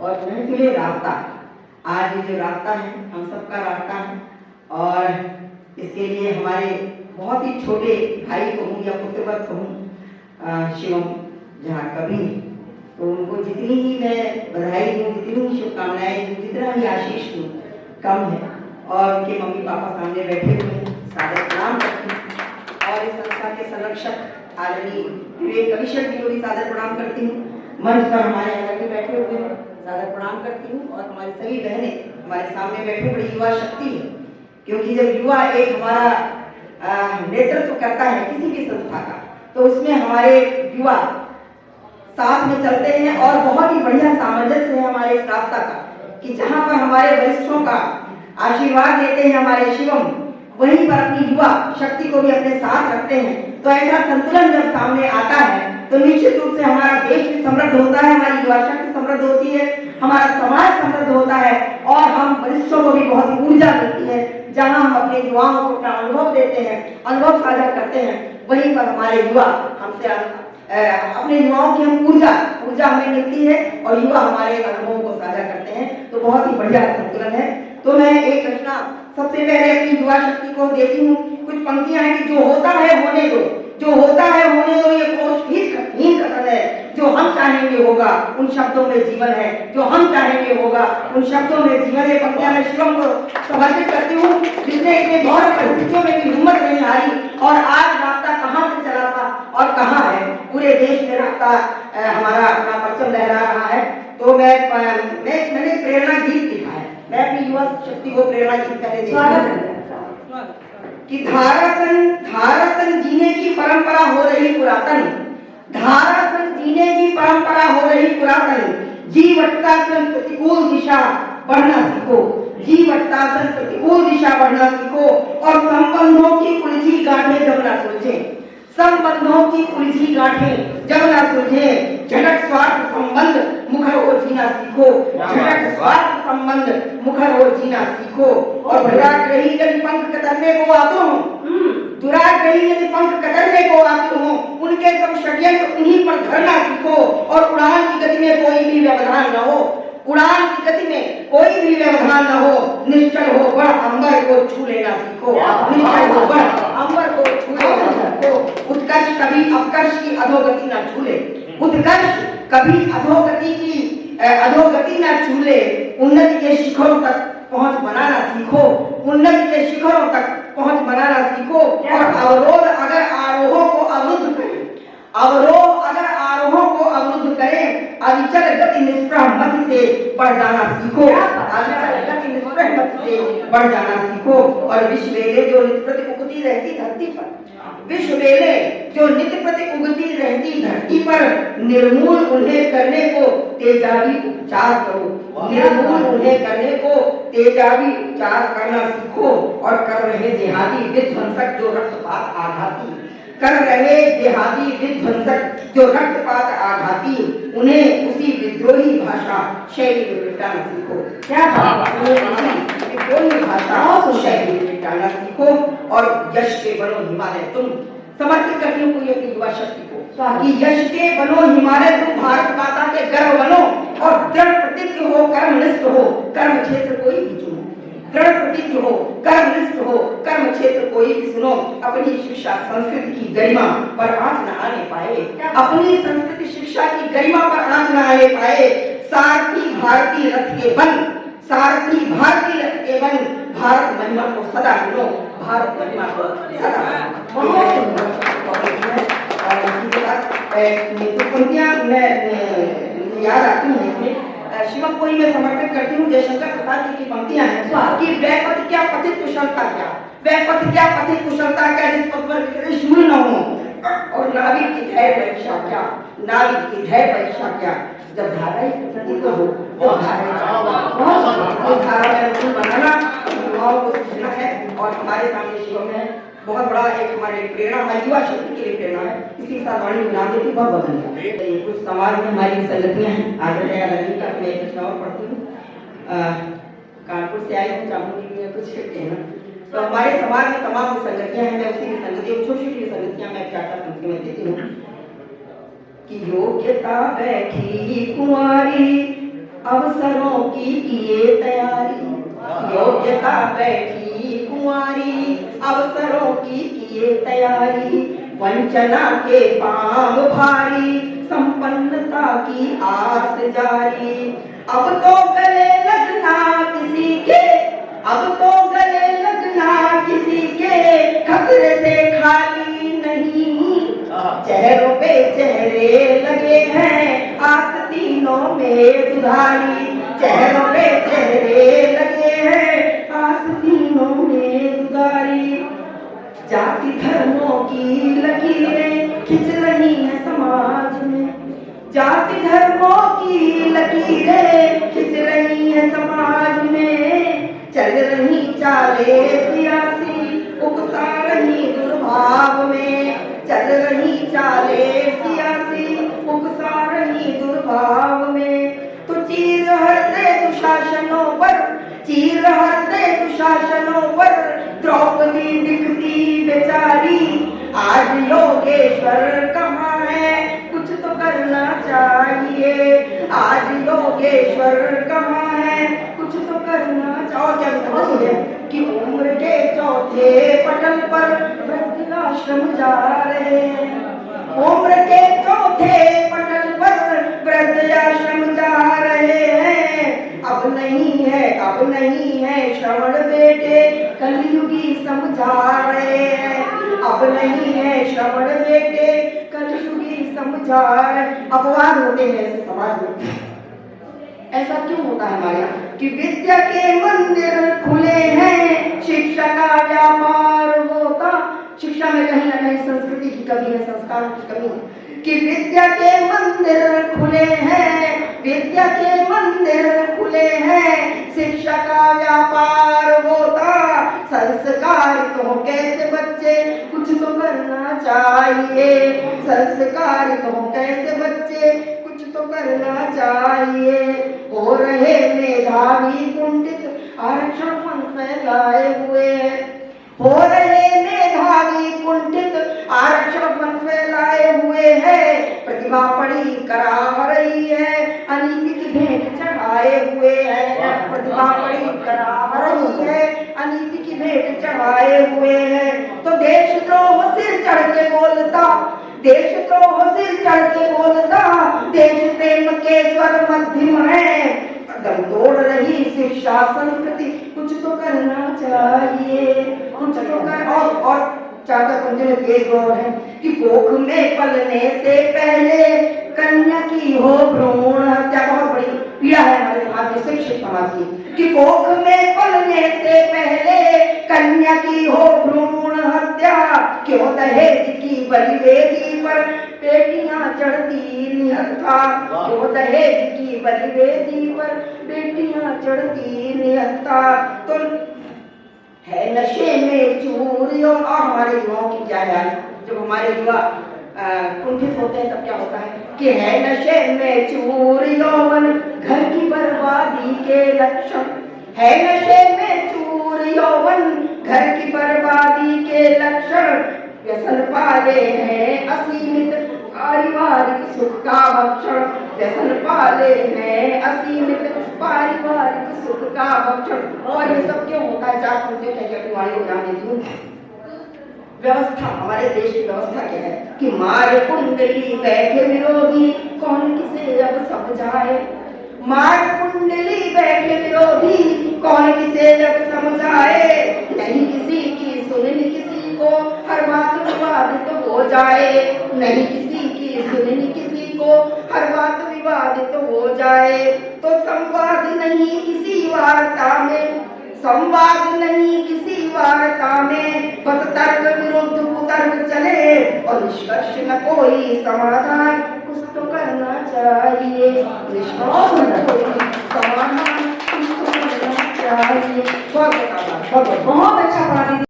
और महफिल राब्ता। आज ये जो राब्ता है हम सबका राब्ता है और इसके लिए हमारे बहुत ही छोटे भाई कहूँ या पुत्रवत कहूँ शिवम जहाँ कभी, तो उनको जितनी ही मैं बधाई दूँ, जितनी ही शुभकामनाएं दूँ, जितना ही आशीष दूँ कम है। और उनके मम्मी पापा सामने बैठे हुए हैं, सादर प्रणाम करती हूँ। और इस संस्था के संरक्षक आदरणीय विवेक कविशर जी को भी सादर प्रणाम करती हूँ। मंच पर हमारे यहाँ भी बैठे हुए हैं, सादर प्रणाम करती हूँ। और हमारी सभी बहनें हमारे सामने बैठे, बड़ी युवा शक्ति है, क्योंकि जब युवा एक हमारा नेतृत्व करता है किसी भी संस्था का, तो उसमें हमारे युवा साथ में चलते हैं और बहुत ही बढ़िया सामंजस्य है हमारे इस रास्ता का, कि जहाँ पर हमारे वरिष्ठों का आशीर्वाद लेते हैं हमारे शिवम, वहीं पर अपनी युवा शक्ति को भी अपने साथ रखते हैं। तो ऐसा संतुलन जब सामने आता है तो निश्चित रूप से हमारा देश भी समृद्ध होता है, हमारी युवा शक्ति समृद्ध होती है, हमारा समाज समृद्ध होता है और हम वरिष्ठों को भी बहुत ही ऊर्जा मिलती है। जहाँ हम अपने युवाओं को अपना अनुभव देते हैं, अनुभव साझा करते हैं, वहीं पर हमारे युवा हमसे अपने युवाओं की हम ऊर्जा हमें मिलती है और युवा हमारे अनुभवों को साझा करते हैं। तो बहुत ही बढ़िया संतुलन है। तो मैं एक रचना सबसे पहले अपनी युवा शक्ति को देती हूँ। कुछ पंक्तियां हैं कि जो होता है होने दो, जो होता है होने दो, ये कोशिश कथन है। जो हम चाहेंगे होगा, उन शब्दों में जीवन है। जो हम चाहेंगे होगा, उन शब्दों में जीवन है। पंक्तियां मैं शिवम को समर्पित करती हूँ, जिसने इतने बहुत परिस्थितियों में भी हिम्मत नहीं हारी और आज रास्ता कहाँ से चला था और कहाँ है, पूरे देश में रास्ता हमारा अपना परचम लहरा रहा है। तो मैंने प्रेरणा गीत लिखा है। मैं अपनी युवा शक्ति को प्रेरणा गीत पहले कि धारासन जीने की परंपरा हो रही पुरातन, धारासन जीने की परंपरा हो रही पुरातन। जीवटतासन प्रतिकूल दिशा बढ़ना सीखो, जीवटतासन प्रतिकूल दिशा बढ़ना सीखो और संबंधों की उलझी गांठें जब ना सुलझे, संबंधों की उलझी गांठें जब ना सुलझे। झटक स्वार्थ संबंध मुखर हो जीना सीखो, झटक स्वार्थ संबंध मुखर हो जीना सीखो। और दुराग्रही यदि पंख कतरने को आते हो, दुराग्रही यदि पंख कतरने को आते हो, उनके सब षड्यंत्र उन्हीं पर धरना सीखो। और उड़ान की गति में कोई भी व्यवधान न हो, उड़ान की गति में कोई भी व्यवधान न हो। निश्चल हो बढ़ अंबर को छू लेना सीखो, निश्चल हो बढ़ अंबर को छू लेना सीखो। उत्कर्ष कभी अपकर्ष की अधोगति न छूले, उत्कर्ष कभी अधोगति न छूले। उन्नति के शिखरों तक पहुंच बनाना सीखो, उन्नति के शिखरों तक पहुंच बनाना सीखो। और अवरोध अगर आरोहों को अवरुद्ध करे, अवरोध अगर आरोहों को अवरुद्ध करे, अविचल गति निष्प्रह मति से बढ़ जाना सीखो, अविचल गति निष्प्रह मति से बढ़ जाना सीखो। और विश्व वेले जो नित्य प्रति उगती रहती धरती पर, विश्व वेले जो नित्य प्रति उगती रहती धरती पर, निर्मूल उन्हें करने को तेजाबी उपचार करो, निर्मूल उन्हें करने को तेजाबी उपचार करना सीखो। और कर रहे जिहादी विध्वंसक जो रक्तपात आघाती, कर रहे जिहादी विध्वंसक जो रक्तपात आघाती, उन्हें उसी विद्रोही भाषा शैली में मिटाना सीखो। क्या विद्रोही भाषा शैली में मिटाना सीखो। और यश के बनो हिमालय तुम, समर्पित करती हूँ पूरी अपनी युवा शक्ति को कि यश के बनो हिमालय तुम, भारत माता के गर्व बनो और दृढ़ प्रतिज्ञ हो, कर्मनिष्ठ हो, कर्म क्षेत्र कोई भी चुनो, दृढ़ प्रतिज्ञ हो, कर्मनिष्ठ हो, कर्म क्षेत्र कोई भी सुनो। अपनी शिक्षा संस्कृति की गरिमा पर आंच न आने पाए, अपनी संस्कृति शिक्षा की गरिमा पर आंच न आने पाए। सारथी भारतीय रथ के बन, सारथी भारतीय रथ के बन, भारत महिमा को सदा सुनो, भारत महिमा को सदा। याद आती है शिवम को ही मैं समर्पित करती हूँ। जयशंकर प्रसाद जी की पंक्तियां हैं कि वह पथ क्या पथित कुशलता क्या, वह पथ क्या पथित कुशलता क्या, जिस पथ पर शून्य न हो। और नाविक की धैर्य परीक्षा क्या, नाविक की धैर्य परीक्षा क्या, जब धारा ही प्रतिदिन हो, तो धारा में बनाना युवाओं को सीखना है। और हमारे सामने शिवम है बहुत बड़ा एक हमारे प्रेरणा, हमारी युवा शक्ति के लिए प्रेरणा है। इसी के साथ वाणी गुलाम देती बहुत बहुत धन्यवाद। कुछ समाज में हमारी संगतियां हैं, आगे लगी का मैं कुछ और पढ़ती हूँ। कानपुर से आई हूँ, चामुंडी में कुछ कहना। तो हमारे समाज में तमाम संगतियां हैं, मैं उसी की संगतियों, छोटी छोटी संगतियां मैं क्या पंक्ति में देती हूँ कि योग्यता बैठी कुंवारी अवसरों की किए तैयारी, योग्यता बैठी कुंवारी, अवसरों की किए तैयारी, वंचना के पांव भारी, संपन्नता की आस जारी। अब तो गले लगना किसी के, अब तो गले लगना किसी के, खतरे से खाली नहीं। चेहरों पे चेहरे लगे हैं, आस्तीनों में दुधारी, चेहरों पे चेहरे लगे हैं, आस्तीनों में दुधारी। जाति धर्मों की लकीरें खिंच रही हैं समाज में, जाति धर्मों की लकीरें खिंच रही हैं समाज में। चल रही चाले सियासी उकसा रही दुर्भाव में, चल रही चाले सियासी उकसा रही दुर्भाव में। तो चीर हरते दुशासनों पर, चीर हरते दुशासनों पर, द्रौपदी दिखती बेचारी। आज योगेश्वर कहाँ है, कुछ तो करना चाहिए। आज योगेश्वर कहाँ है, कुछ तो करना चाहिए। क्या समझिए कि उम्र के चौथे पटल पर वृद्धाश्रम जा रहे हैं, उम्र के चौथे पटल पर वृद्धाश्रम जा रहे हैं। अब नहीं है, अब नहीं है श्रवण बेटे, कलयुगी समझा रहे हैं। अब नहीं है श्रवण बेटे, कलयुगी समझा रहे। अपवाद होते हैं ऐसे समाज में। ऐसा क्यों होता है हमारे यहाँ कि विद्या के मंदिर खुले हैं, शिक्षा का व्यापार होता। शिक्षा में कहीं ना कहीं संस्कृति की कमी है, संस्कारों की कमी है। कि विद्या के मंदिर खुले हैं, विद्या के मंदिर खुले हैं, शिक्षा का व्यापार होता। संस्कारित हो कैसे बच्चे, कुछ तो करना चाहिए। संस्कारित हो कैसे बच्चे, कुछ तो करना चाहिए। हो रहे मेधावी कुंठित, आरक्षण फंड फैलाए हुए हैं। हो रहे मेधावी कुंठित, आरक्षण फंड फैलाए हुए हैं। प्रतिभा पढ़ी करा रही है, अनीति की भेंट चढ़ाए हुए हैं। प्रतिभा पढ़ी करा रही है, अनीति की भेंट चढ़ाए हुए हैं। तो देशद्रोह सिर चढ़ के बोलता, देशद्रोह सिर चढ़ के बोलता, देश प्रेम के स्वर मध्यम है। कदम तोड़ रही शिक्षा संस्कृति, कुछ तो करना चाहिए, कुछ तो कर। और चाचा पंजे में एक गौर है कि कोख में पलने से पहले कन्या की हो भ्रूण हत्या। बहुत बड़ी पीड़ा है हमारे समाज में, शिक्षित समाज की, कि कोख में पलने से पहले कन्या की हो भ्रूण हत्या। क्यों दहेज की बलिवेदी पर बेटियां चढ़ती निहत्था, क्यों दहेज की बलिवेदी पर बेटियां चढ़ती निहत्था। तो है नशे में चूर। और हमारे युवाओं की क्या है, जब हमारे युवा कुंठित होते हैं तब क्या होता है कि है नशे में चूर यौवन, घर की बर्बादी के लक्षण। है नशे में चूर यौवन, घर की बर्बादी के लक्षण। व्यसन पाले हैं असीमित, पारिवारिक सुख का भक्षण। व्यसन पाले हैं असीमित, पारिवारिक सुख का भक्षण। और ये सब क्यों होता है, चार मुझे क्या अपनी वाणी को ध्यान देती हूँ। व्यवस्था, हमारे देश की व्यवस्था क्या है कि मार कुंडली बैठे विरोधी, कौन किसे अब समझाए। मार कुंडली बैठे विरोधी, कौन किसे अब समझाए। नहीं किसी की सुननी किसी को, हर बात विवादित हो जाए। नहीं किसी की सुननी किसी को, हर बात विवादित हो जाए। तो संवाद नहीं किसी वार्ता में, संवाद नहीं किसी वार्ता में, बस तर्क विरुद्ध कुतर्क चले और निष्कर्ष न कोई समाधान। कुछ तो करना चाहिए, निष्कर्ष न कोई समाधान, कुछ तो करना चाहिए। बहुत अच्छा पढ़ा।